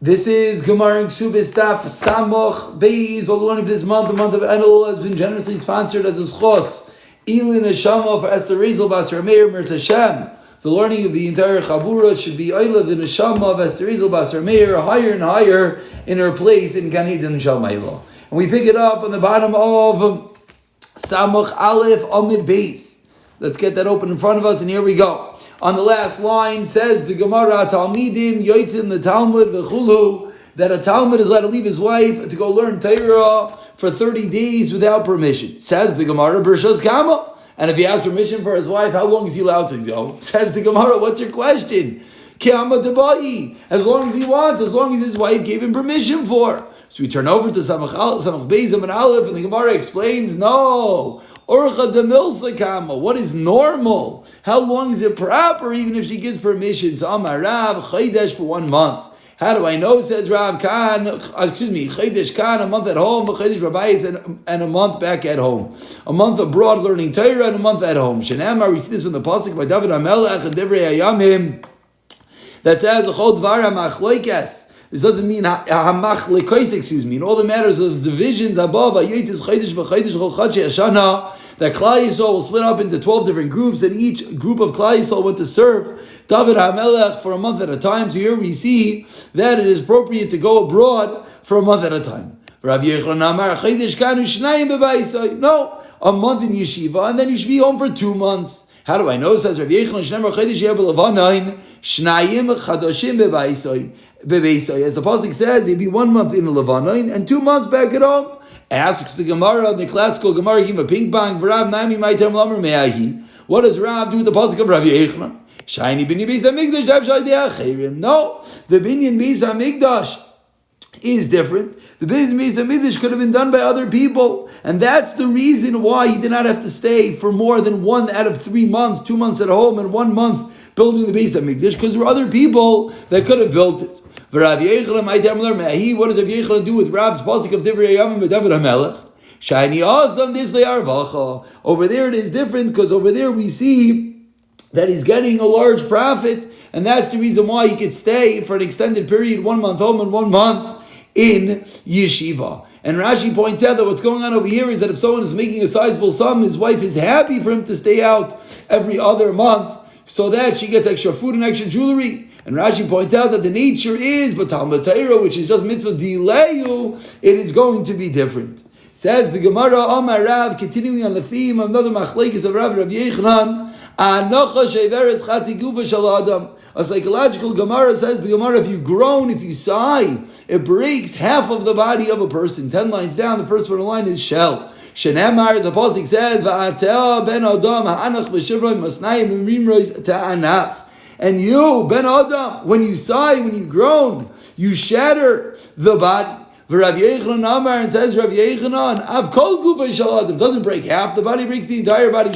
This is Gemara in Kesubos Daf Samoch Beis. All the learning of this month, the month of Elul, has been generously sponsored as a schos. Neshama for Esther Rייזל Basar Meir Mir Hashem. The learning of the entire Chabura should be Oila the Neshama of Esther Rייזל Basar Meir, higher and higher in her place in Gan Eden Shalmayla. And we pick it up on the bottom of Samoch Aleph Amid Beis. Let's get that open in front of us, and here we go. On the last line says the Gemara, Talmidim Yoitzin the Talmud v'chulu, that a Talmud is allowed to leave his wife to go learn Torah for 30 days without permission. Says the Gemara, Bershos Kama. And if he has permission for his wife, how long is he allowed to go? Says the Gemara, what's your question? Kama Debai. As long as he wants, as long as his wife gave him permission for. So we turn over to Samach Beis and Aleph, and the Gemara explains, no. Orcha de Milsa Kama. What is normal? How long is it proper, even if she gives permission? So Amar Rav, Chaydesh for 1 month. How do I know? Says Rav Khan, Chaydesh Khan, a month at home, Chaydesh Rabbayis, and a month back at home. A month abroad learning Torah, and a month at home. Shenamar, we see this in the Pasuk by David HaMelech and Divrei Hayamim, that says, Chol Dvar HaMachloikas. This doesn't mean in all the matters of divisions above, that Klal Yisrael will split up into 12 different groups, and each group of Klal Yisrael went to serve David HaMelech for a month at a time. So here we see that it is appropriate to go abroad for a month at a time. No, a month in yeshiva, and then you should be home for 2 months. How do I know? Says Rav Yechon, as the pasuk says, he'd be 1 month in the Levanain and 2 months back at home. Asks the Gemara, the classical Gemara, give a ping pong. What does Rav do with the pasuk of Rav Yechon? Shiny binyan beis hamikdash. No, the binyan beis hamikdash is different. The binyan beis hamikdash could have been done by other people, and that's the reason why he did not have to stay for more than 1 out of 3 months, 2 months at home and 1 month building the beis hamikdash, because there were other people that could have built it. What does Rav Yechon do with Rav's pasuk of Divrei Hayamim with David HaMelech? Over there it is different, because over there we see that he's getting a large profit, and that's the reason why he could stay for an extended period, 1 month home and 1 month in yeshiva. And Rashi points out that what's going on over here is that if someone is making a sizable sum, his wife is happy for him to stay out every other month, so that she gets extra food and extra jewelry. And Rashi points out that the nature is, but Talmud Torah, which is just mitzvah dileyu, it is going to be different. Says the Gemara, Amar Rav, continuing on the theme of another machlekes of Rav Yechanan, Anocha sheveres chati gufa shel adam. A psychological Gemara says, the Gemara, if you groan, if you sigh, it breaks half of the body of a person. 10 lines down, the first one of the line is shell. Shenemar, the pasuk says, Va'ateh ben adam ha'anach b'shivroy masnayim v'rimrois ta'anach. And you, ben adam, when you sigh, when you groan, you shatter the body. Rav Yechanan Amar, and says Rav Yechanan, Av kol gufa shel adam, doesn't break half the body, breaks the entire body.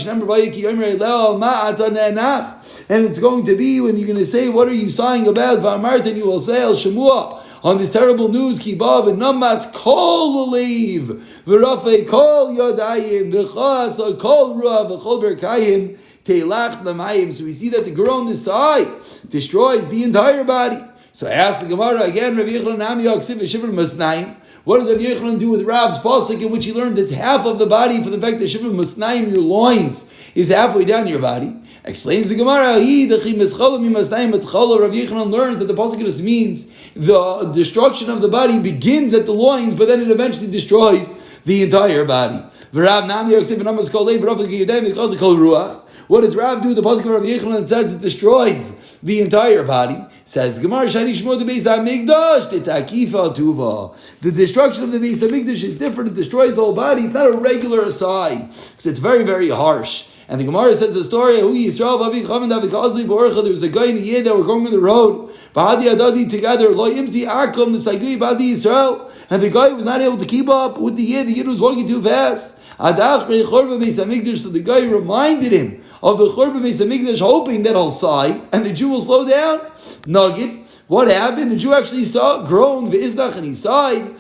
And it's going to be when you're going to say, what are you sighing about? V'amart, and you will say, El Shemua, on this terrible news, Kibav and Namas kol leiv, v'rafei kol yodayim, v'chas kol ruah, v'chol berkayim, teilach b'mayim. So we see that the groan, the sigh, destroys the entire body. So I ask the Gemara again, Rav Yechanan Nami Yaksiv Shivr Masnaim. What does Rav Yechanan do with Rav's pasuk, in which he learned that half of the body, for the fact that Shivr Masnaim, your loins, is halfway down your body? Explains the Gemara, Rav Yechanan learns that the pasuk just means the destruction of the body begins at the loins, but then it eventually destroys the entire body. What does Rav do with the pasuk of Rav Yechanan that says it destroys the entire body? Says the Gemara, the destruction of the Beis Hamikdash is different. It destroys the whole body. It's not a regular aside, because it's very, very harsh. And the Gemara says the story, there was a guy in the Yid that were going on the road, together, and the guy was not able to keep up with the Yid was walking too fast. So the guy reminded him of the Churban Beis Hamikdash, hoping that he'll sigh and the Jew will slow down. Nugget, what happened? The Jew actually groaned, and he sighed, and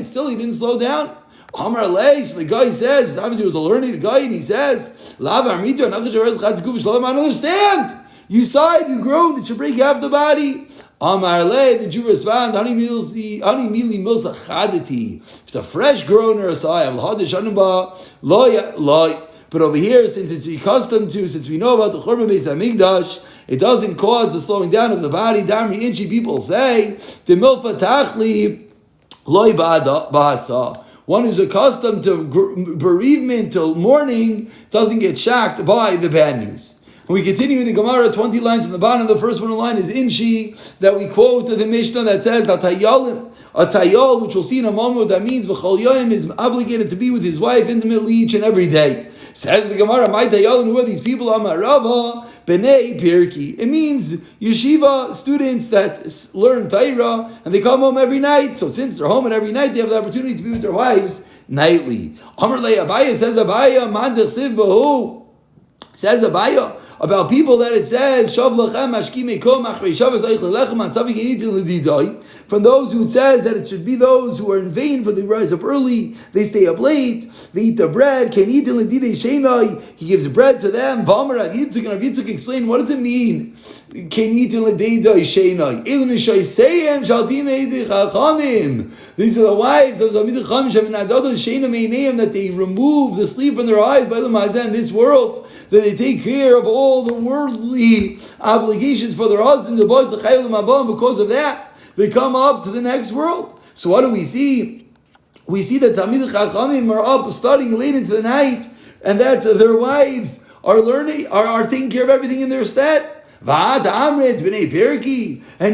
still he didn't slow down. Amar Leis, the guy says, obviously he was a learned guy, and he says, I don't understand. You sighed, you groaned, it should break half the body. Amar le, the Jew respond, Ani mili milsa chadati. If it's a fresh grown or a sayah, but over here, since it's accustomed to, since we know about the Churban Beis Hamikdash, it doesn't cause the slowing down of the body. Damri Inchi, people say, the milfa tachli loy ba'asa. One who's accustomed to bereavement till mourning doesn't get shocked by the bad news. And we continue in the Gemara, 20 lines from the bottom. The first one line is Inchi, that we quote the Mishnah that says, a tayol, which we'll see in a moment, that means B'chol Yoyim is obligated to be with his wife intimately each and every day. Says the Gemara, my tayol, who are these people? Amar Rava, B'nei Pirki. It means yeshiva students that learn Torah, and they come home every night. So since they're home and every night, they have the opportunity to be with their wives nightly. Amar Le Abaya, says Abaya, Man Dechsiv B'hu. Says Abaya, about people that it says from those who it says that it should be those who are in vain, for they rise up early, they stay up late, they eat the bread. He gives bread to them. And Rav Yitzchak explain, what does it mean? These are the wives of the that they remove the sleep from their eyes by the Mazah in this world, that they take care of all the worldly obligations for their husbands, because of that, they come up to the next world. So what do we see? We see that Talmidei Chachamim are up studying late into the night, and that their wives are learning, are taking care of everything in their stead. And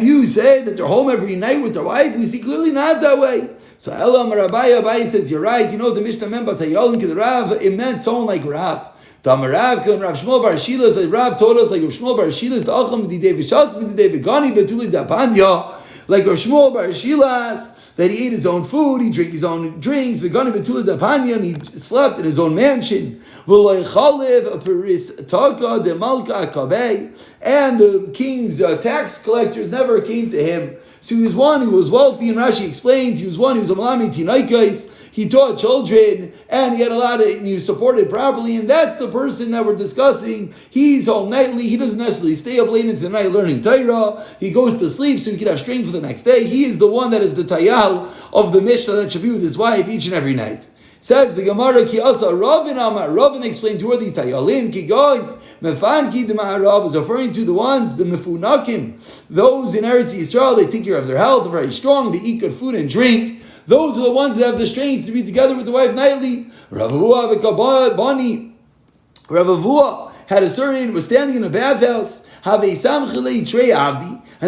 you say that they're home every night with their wife. We see clearly not that way. So Elam Rabbi says, you're right. You know the Mishnah member Tayolin Kid Rav, it meant someone like Rav. Tamarav Rav Shmuel Bar Shilas, like Rav told us, like Rav Shmuel Bar Shilas, the Acham the David Shas the David Gani Betuli Dapanya, like Rav Shmuel Bar Shilas, that he ate his own food, he drank his own drinks, Vegani Betuli Dapanya, and he slept in his own mansion. And the king's tax collectors never came to him. So he was one who was wealthy, and Rashi explains, he was one who was a Malami Tinaikais, he taught children, and he had a lot of, and he was supported properly, and that's the person that we're discussing. He's home nightly, he doesn't necessarily stay up late into the night learning Torah, he goes to sleep so he can have strength for the next day. He is the one that is the Tayal of the Mishnah that should be with his wife each and every night. Says the Gemara, Ki Asa Ravin Amar. Ravin explained who are these Tayalin, Ki Goy, Mefan Ki Demaharav is referring to the ones, the Mefunakim, those in Eretz Yisrael, they take care of their health, they're very strong, they eat good food and drink. Those are the ones that have the strength to be together with the wife nightly. Rav Avua had a servant, was standing in a bathhouse, and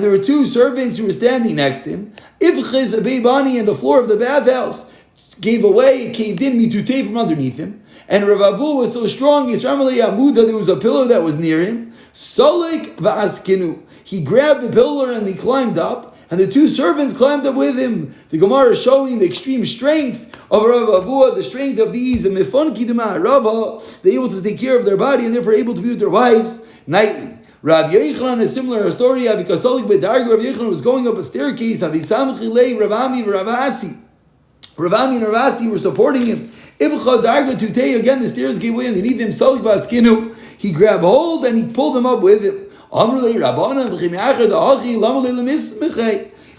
there were two servants who were standing next to him. Ifchiz Abeibani, and the floor of the bathhouse gave away, it caved in, mitutei from underneath him. And Rav Avua was so strong, there was a pillar that was near him. Solik va'askinu. He grabbed the pillar and he climbed up. And the two servants climbed up with him. The Gemara is showing the extreme strength of Rav Avua, the strength of these Mefon Kidma Rava. They're able to take care of their body and therefore able to be with their wives nightly. Rav Yochanan, a similar story, because Rav Yochanan was going up a staircase. Ravami and Ravasi were supporting him. Again, the stairs gave way underneath him. He grabbed hold and he pulled them up with him.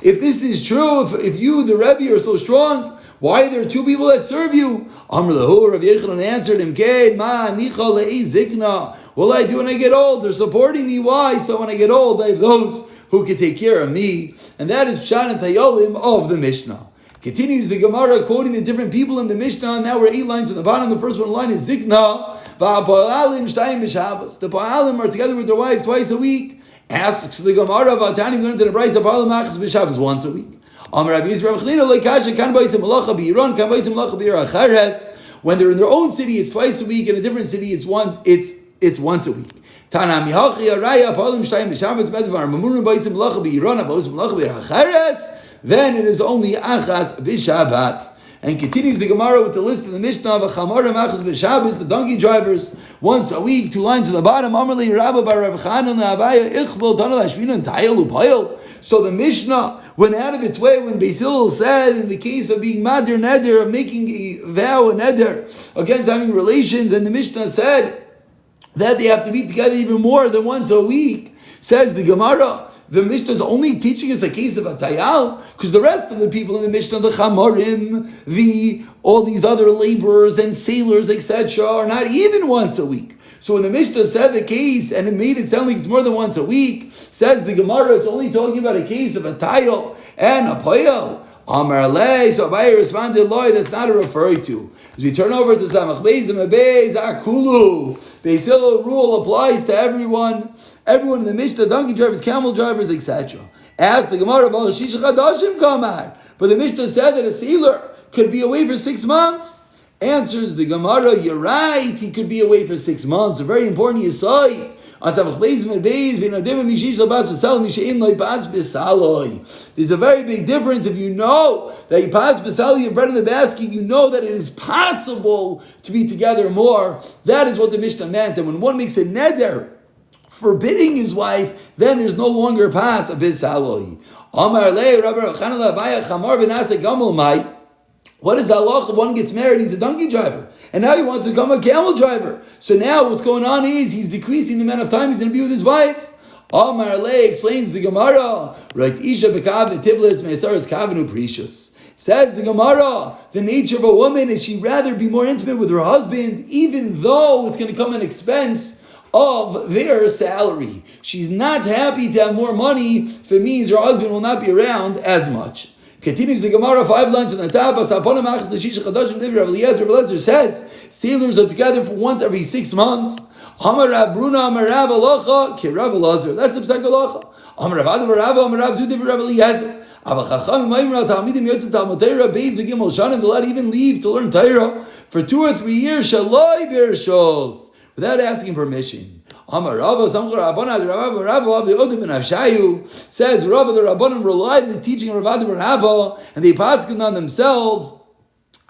If this is true, if you, the Rebbe, are so strong, why are there two people that serve you? Rav Yochanan answered him, what will I do when I get old? They're supporting me. Why? So when I get old, I have those who can take care of me. And that is Pshat and Tayolim of the Mishnah. Continues the Gemara quoting the different people in the Mishnah. Now we're 8 lines from the bottom. The first one line is Zikna. The Ba'alim are together with their wives twice a week. Asks the Gemara, Vatani learns in the Bryce, the Ba'alim Achas B'Shabbos once a week. When they're in their own city, it's twice a week. In a different city, it's once a week. Then it is only Achas B'Shabbat. And continues the Gemara with the list of the Mishnah of Chamarim Achas B'Shabbos, the donkey drivers, once a week, 2 lines at the bottom. Amarli Rabba Bar Rav Chanan Abaya Ichbel Tanal Hashmina and Tayel Upayel. So the Mishnah went out of its way when Beis Hillel said, in the case of being Madir Neder, of making a vow, a Neder, against having relations, and the Mishnah said that they have to be together even more than once a week. Says the Gemara, the Mishnah is only teaching us a case of a tayal, because the rest of the people in the Mishnah, the chamorim, all these other laborers and sailors, etc., are not even once a week. So when the Mishnah said the case, and it made it sound like it's more than once a week, says the Gemara, it's only talking about a case of a tayal and a poyal. Amar lei, so Abaye responded, Loi, that's not a referring to. As we turn over to Samach Beis and Beis Akulu, Beis Hillel rule applies to everyone in the Mishnah, donkey drivers, camel drivers, etc. As the Gemara, but the Mishnah said that a sailor could be away for 6 months. Answers the Gemara, you're right, he could be away for 6 months. A very important yesod. There's a very big difference. If you know that you pass besali your bread in the basket, you know that it is possible to be together more. That is what the Mishnah meant. And when one makes a neder forbidding his wife, then there's no longer pass a bisaloi. What is Allah? If one gets married, he's a donkey driver. And now he wants to become a camel driver. So now what's going on is he's decreasing the amount of time he's going to be with his wife. Amar Lei explains the Gemara. Right, Isha bekav tivlis me'asaris kavenu precious. Says the Gemara, the nature of a woman is she'd rather be more intimate with her husband, even though it's going to come at expense of their salary. She's not happy to have more money if it means her husband will not be around as much. Continues the Gemara, 5 lines on the top. Eliezer says sailors are together for once every 6 months. Amar Rav Bruna, Amar Rav Alacha, Ki Rav Elazar. That's the Psak Alacha. Amar Rav Adam, Rav Amar Rav Zudiv, Rav Eliezer. They'll not even leave to learn Torah for 2 or 3 years. Shaloi Bershos, without asking permission. Amar Rabba, says Rabba, the Rabbanim relied on the teaching of Rabba Rava, and they paskin on themselves,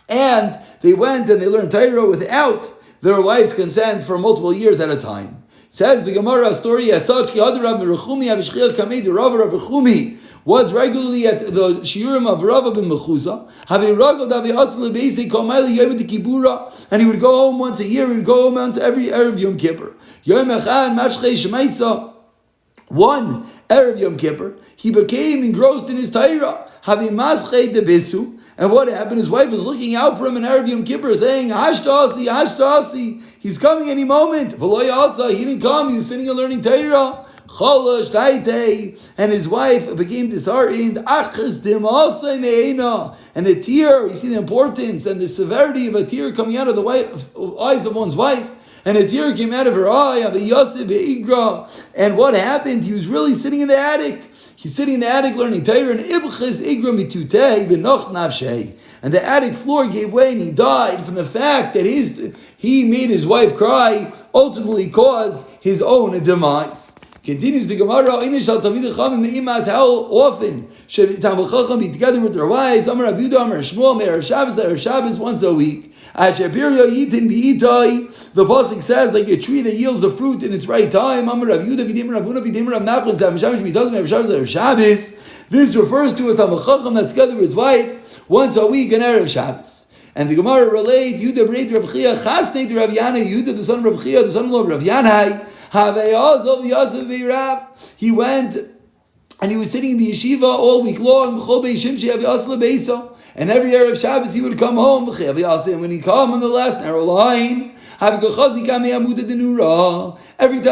and they went and they learned Torah without their wife's consent for multiple years at a time. Says the Gemara story as such, Rabba Rechumi was regularly at the shiurim of Rava ben Mechuza, and he would go home once a year. He would go home once every Erev Yom Kippur. One Erev Yom Kippur, he became engrossed in his Torah. And what happened? His wife was looking out for him in Erev Yom Kippur, saying, "Hashtasi, Hashtasi, he's coming any moment." He didn't come. He was sitting and learning Torah. And his wife became disheartened. And a tear, you see the importance and the severity of a tear coming out of the eyes of one's wife. And a tear came out of her eye. And what happened? He was really sitting in the attic. He's sitting in the attic learning Torah, and the attic floor gave way, and he died from the fact that he made his wife cry, ultimately caused his own demise. Continues the Gemara, how often should Talmid Chacham be together with their wives? Amar Rav Yehuda, Amar Shmuel, Meir Shabbos once a week. The pasuk says, like a tree that yields the fruit in its right time. This refers to a Talmid Chacham that's together with his wife once a week in Erev Shabbos. And the Gemara relates, Yehuda b'reit Rav Chia, chasnei to Rav Yanai, Yehuda the son of Rav Chia, the son-in-law of Rav Yanai. He went and he was sitting in the yeshiva all week long. And every Erev Shabbos he would come home. And when he came on the last narrow line, every time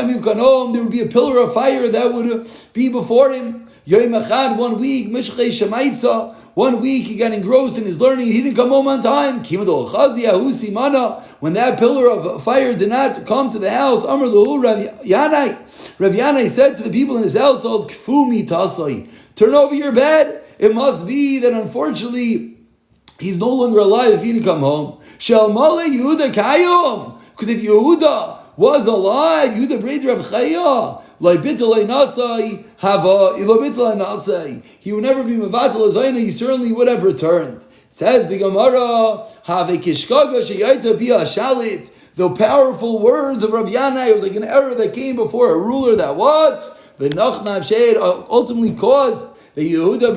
he would come home, there would be a pillar of fire that would be before him. 1 week, one week he got engrossed in his learning. He didn't come home on time. When that pillar of fire did not come to the house, Rav Yanai said to the people in his household, turn over your bed. It must be that unfortunately he's no longer alive if he didn't come home. Because if Yehuda was alive, Yehuda b'reit Rav Chaya, he would never be mevatel azayna. He certainly would have returned. Says the Gemara, the powerful words of Rav Yanai, it was like an error that came before a ruler that ultimately caused the Yehuda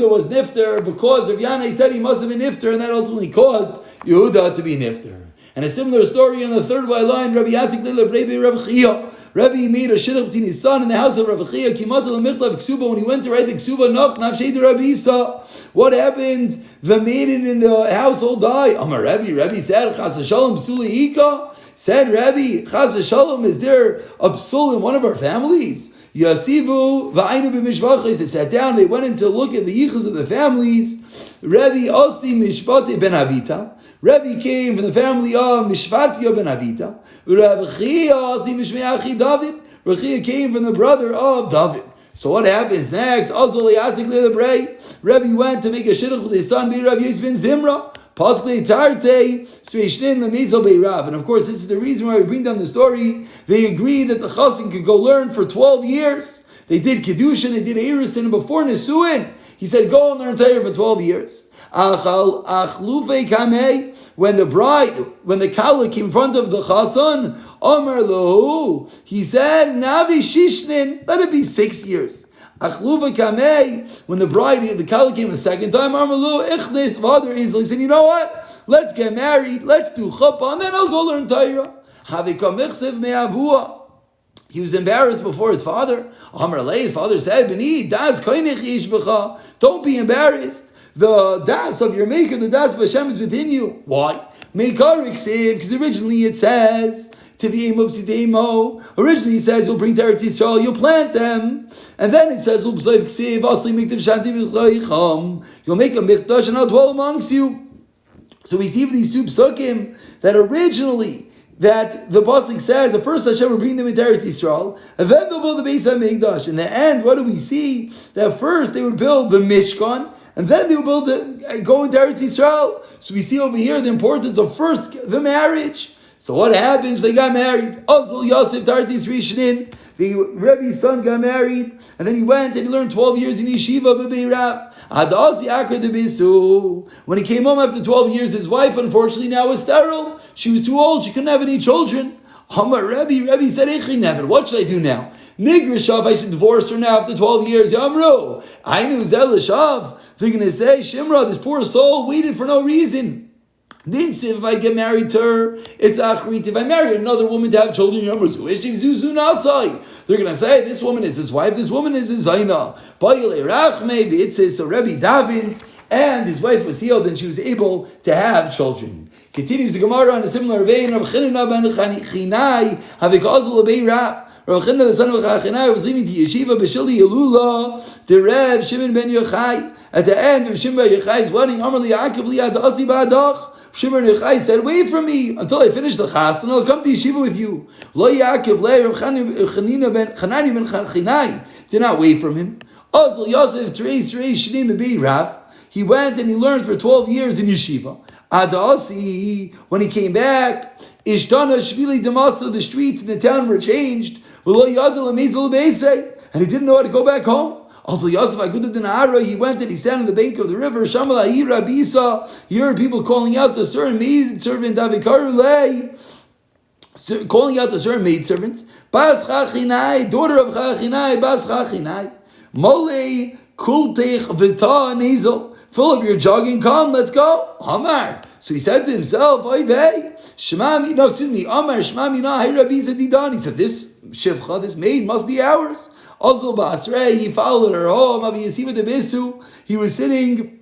was nifter, because Rav Yanai said he must have been nifter, and that ultimately caused Yehuda to be nifter. And a similar story on the third line, Rabbi Yasik Lila Brebe Rav Chia. Rabbi made a shidduch between his son in the house of Rabbi Chia, Kimata l'michtav ksuba, when he went to write the ksuba, noch nafshay to Rabbi Isa. What happened? The maiden in the household died. Amar Rabbi said, Chas v'shalom psuli ika. Said Rabbi, Chas v'shalom, is there a psul in one of our families? Yasivu v'aynu b'mishpachos. They sat down, they went in to look at the yichus of the families. Rabbi Osi Mishpati ben Avita. Rabbi came from the family of Mishvatia ben Avita. Rabbi Chia Osi Mishmeachi David. Rabbi Chia came from the brother of David. So what happens next? Rabbi went to make a shidduch with his son, Rabbi Yosef ben Zimra. And of course, this is the reason why we bring down the story. They agreed that the chassan could go learn for 12 years. They did Kedushin, they did Erusin, and before Nisuin, he said, go and learn Torah for 12 years. When the Kala came in front of the chassan, Amar Lahu, he said, Navi Shishnin, let it be 6 years. When the bride, the Kala came a second time, he said, you know what? Let's get married, let's do chuppah, and then I'll go learn Torah. He was embarrassed before his father. His father said, don't be embarrassed. The das of your maker, the das of Hashem is within you. Why? Because originally it says, originally it says you'll bring to Eretz Yisrael, you'll plant them, and then it says you'll make a mikdash and I'll dwell amongst you. So we see these two psukim that originally that the pasuk says at first Hashem will bring them into Eretz Yisrael, and then they'll build the Beis HaMikdash. In the end, what do we see? That first they would build the Mishkan, and then they would go into Eretz Yisrael. So we see over here the importance of first the marriage. So what happens? They got married. Azul Yosef Tartis Rishnin. The Rebbe's son got married, and then he went and he learned 12 years in yeshiva b'beirav. When he came home after 12 years, his wife unfortunately now was sterile. She was too old. She couldn't have any children. Rebbe said, what should I do now? Nigrishav, I should divorce her now after 12 years. Yamro, I knew Zelishav. They're going to say, Shimra, this poor soul waited for no reason. Ninsiv, if I get married to her, it's achrit. If I marry another woman to have children, they're going to say, this woman is his wife, this woman is his zaina. So Rebbe davened, and his wife was healed, and she was able to have children. Continues the Gemara on a similar vein. Rabbi Chanina ben Chinai, Havikazal Rabbi Rav. Rabbi Chanina, the son of Chinai, was leaving to yeshiva b'shili Yelula, the Rev Shimon ben Yochai. At the end of Shimon ben Yochai's wedding, Amar li Yaakov li ad asi ba'adach. Shimon ben Yochai said, wait for me until I finish the chas, and I'll come to yeshiva with you. Lo Yaakov le Rabbi Chanina ben Chinai did not wait for him. Azal Yosef Tereis Shnim ben Rav. He went and he learned for 12 years in yeshiva. Adasi, when he came back, Ishtana Shvili Damasa, the streets in the town were changed. And he didn't know how to go back home. Also, Yosef Agudadinara, he went and he sat on the bank of the river. Shamala Bisa. He heard people calling out to a certain maidservant, calling out to a certain maidservant. Bas Chachinai, daughter of Chachinai, Bas Chachinai. Mole Kultech Vita Nazel. Fill up your jogging, come, let's go. Amar. So he said to himself, Amar, Shmamina, Hey Rabbi Zedidan. He said, this Shivcha, this maid must be ours. Also, Basrei, he followed her home. He was sitting,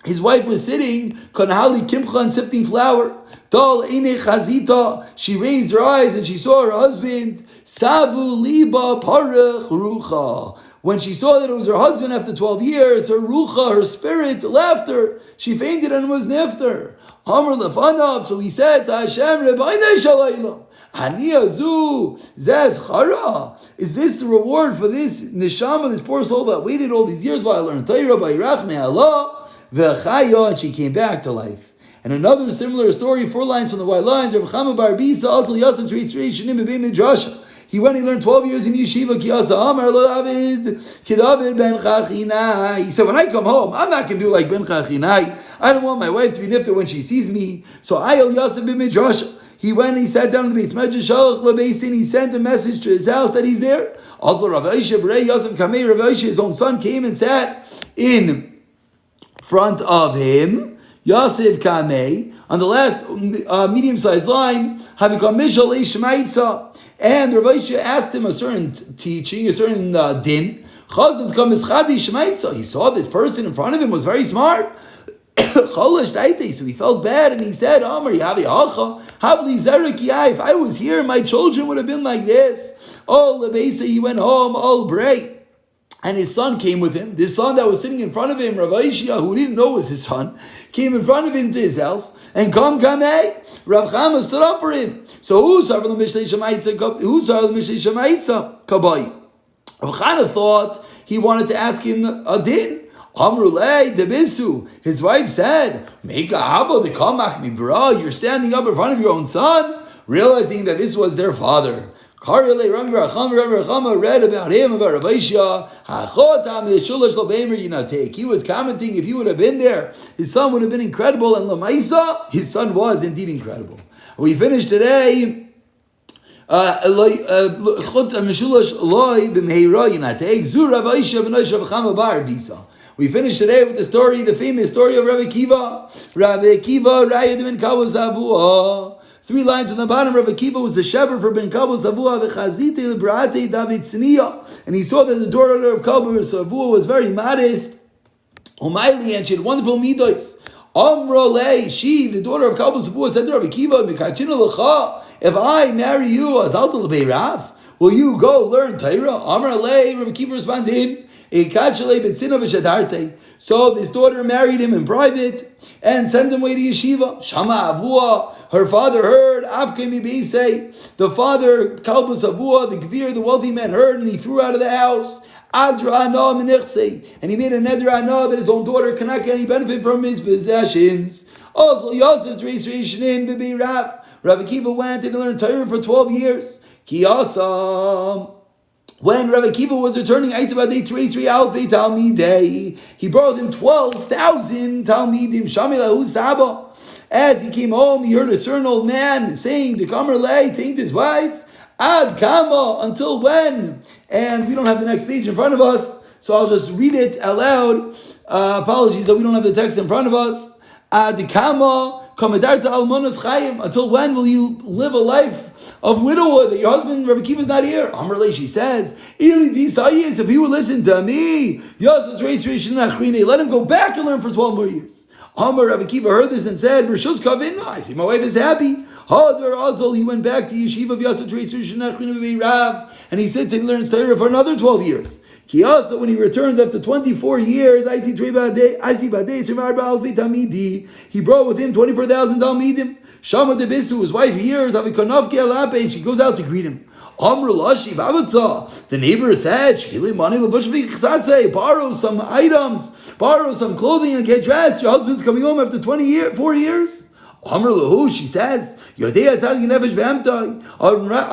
his wife was sitting, Kanhali Kimcha, and sifting flour. Dal Eine Chazita. She raised her eyes and she saw her husband. Savu Liba Parach Rucha. When she saw that it was her husband after 12 years, her rucha, her spirit, left her. She fainted and was nifter. Amr lefanav. So he said to Hashem, Rebbeinu shalayla, Haniyazu zez chara. Is this the reward for this neshama, this poor soul that waited all these years while I learned Torah by Rachmei Allah? V'chaya, and she came back to life. And another similar story, 4 lines from the white lines. Rav Chama bar Bisa also yasan treis shenim b'bei midrasha. He went and learned 12 years in yeshiva. He said, when I come home, I'm not going to do like Ben Chachinai. I don't want my wife to be nifter when she sees me. So Ayel Yosef bin Midrash. He went and he sat down in the Beis Medrash. He sent a message to his house that he's there. Also, Rav Aisha B'rei Yosef Kamei, Rav Aisha, his own son, came and sat in front of him. Yosef Kamei, on the last medium-sized line, Havikam Mishal Ishmaitza. And Rav Aisha asked him a certain teaching, a certain din. He saw this person in front of him was very smart. So he felt bad and he said, if I was here, my children would have been like this. He went home, all bray. And his son came with him. This son that was sitting in front of him, Rav Aisha, who didn't know was his son, came in front of him to his house, and Rav Chama stood up for him. So who saw the Mishlei Shemaitza Kabai? Rav Chana thought he wanted to ask him a din. Amrulei debisu. His wife said, "Make a habo to kamach mi bra." You're standing up in front of your own son, realizing that this was their father. Karele Rabbi Rachama read about him, about Rav Aisha. He was commenting, if he would have been there, his son would have been incredible. And Lamaisa, his son was indeed incredible. We finished today. We finished today with the story, the famous story of Rabbi Akiva. Rabbi Akiva, Rayad ben Kabul Zavua. 3 lines on the bottom. Rabbi Akiva was the shepherd for Ben Kabul Zavua, and he saw that the daughter of Kabul Zavua was very modest, and she had wonderful midos. Amrolei, she, the daughter of Kabul Zavua, said to Rabbi Akiva, if I marry you, will you go learn Torah? Amrolei, Rabbi Akiva responds in. So this daughter married him in private and sent him away to yeshiva. Shama Avua, her father heard. The father, Kalbus Avua, the Gvir, the wealthy man, heard, and he threw out of the house. Adra Ana Menichse, and he made a neder Ana that his own daughter cannot get any benefit from his possessions. Also, Yosef's registration Bibi Rav. Rav Akiva went and learned Torah for 12 years. Kiyasam. When Rabbi Akiva was returning, he brought him 12,000 Talmidim. As he came home, he heard a certain old man saying to Kamerlei, saying to his wife, Ad Kama, until when? And we don't have the next page in front of us, so I'll just read it aloud. Apologies that we don't have the text in front of us. Ad Kama. Until when will you live a life of widowhood that your husband Rabbi Akiva is not here? Amrle, she says, if he would listen to me, let him go back and learn for 12 more years. Amr Rabbi Akiva heard this and said, I see my wife is happy. He went back to yeshiva of Rav, and he said he learns Torah for another 12 years. Kiyasa, when he returns after 24 years, he brought with him 24,000 Talmidim. Shama de Bisu, his wife hears, and she goes out to greet him. The neighbor said, borrow some items, borrow some clothing and get dressed. Your husband's coming home after 4 years. Amr Lahu, she says, a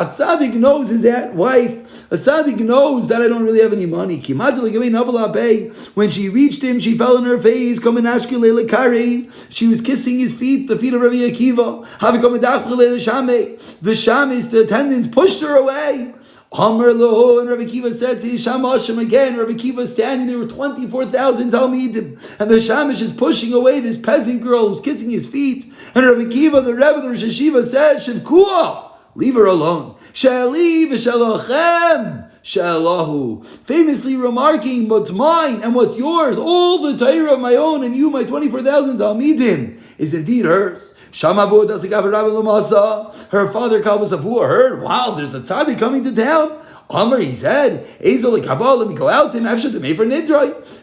tzaddik knows his wife. A tzaddik knows that I don't really have any money. When she reached him, she fell on her face. She was kissing his feet, the feet of Rabbi Akiva. The shamis, the attendants, pushed her away. Amr Lahu, and Rabbi Akiva said to the Shamash again. Rabbi Akiva standing there with 24,000 Talmidim, and the Shamash is pushing away this peasant girl who's kissing his feet. And Rabbi Akiva, the Rebbe, the Rosh Hashiva, says, Shevkua, leave her alone. Shali v'shalachem, shalahu. Famously remarking, what's mine and what's yours, all the Torah of my own and you, my 24,000 Talmidim, is indeed hers. Her father Kalbus Avua heard, wow, there's a tzaddik coming to town. Amr, he said, let me go out to him.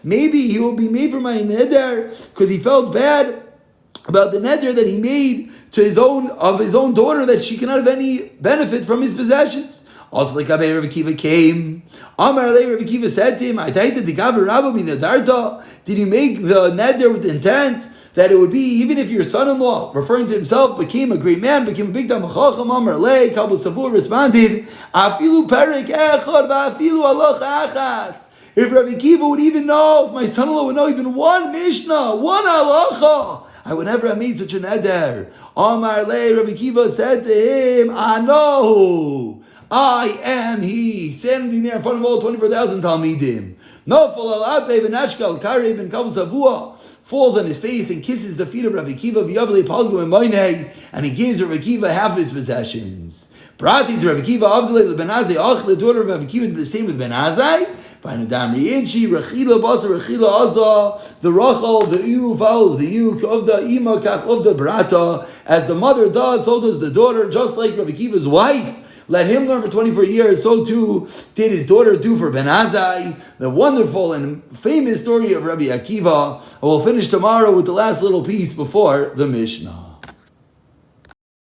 Maybe he will be made for my neder, because he felt bad about the neder that he made to his own daughter, that she cannot have any benefit from his possessions. Also, like Rabbi Akiva came. Amar Rabbi Akiva said to him, did you make the neder with the intent that it would be, even if your son-in-law, referring to himself, became a great man, became a big Talmid Chacham? Amar Lei, Kabul Savur responded, Afilu perek echad va'afilu halacha achas. If Rabbi Akiva would even know, if my son-in-law would know even one Mishnah, one halacha, I would never have made such a neder. Amar Lei, Rabbi Akiva said to him, Ano, I am he, standing there in front of all 24,000 Talmidim. Nofal al-Abbe ben Ashkel, Karei ben Kabul Savua, falls on his face and kisses the feet of Rabbi Akiva, and he gives Rabbi Akiva half his possessions. Brati to Rav Akiva Avdalei Ben Azai, Ach, the daughter of Rav Akiva did the same with Ben Azai. Vainadam Riinchi, Rechila Basa, Rechila Azda, the Rachel, the Iu vowels, the Iu of the Ima Kach of the Brata. As the mother does, so does the daughter, just like Rav Akiva's wife. Let him learn for 24 years, so too did his daughter do for Ben Azai. The wonderful and famous story of Rabbi Akiva. We'll finish tomorrow with the last little piece before the Mishnah.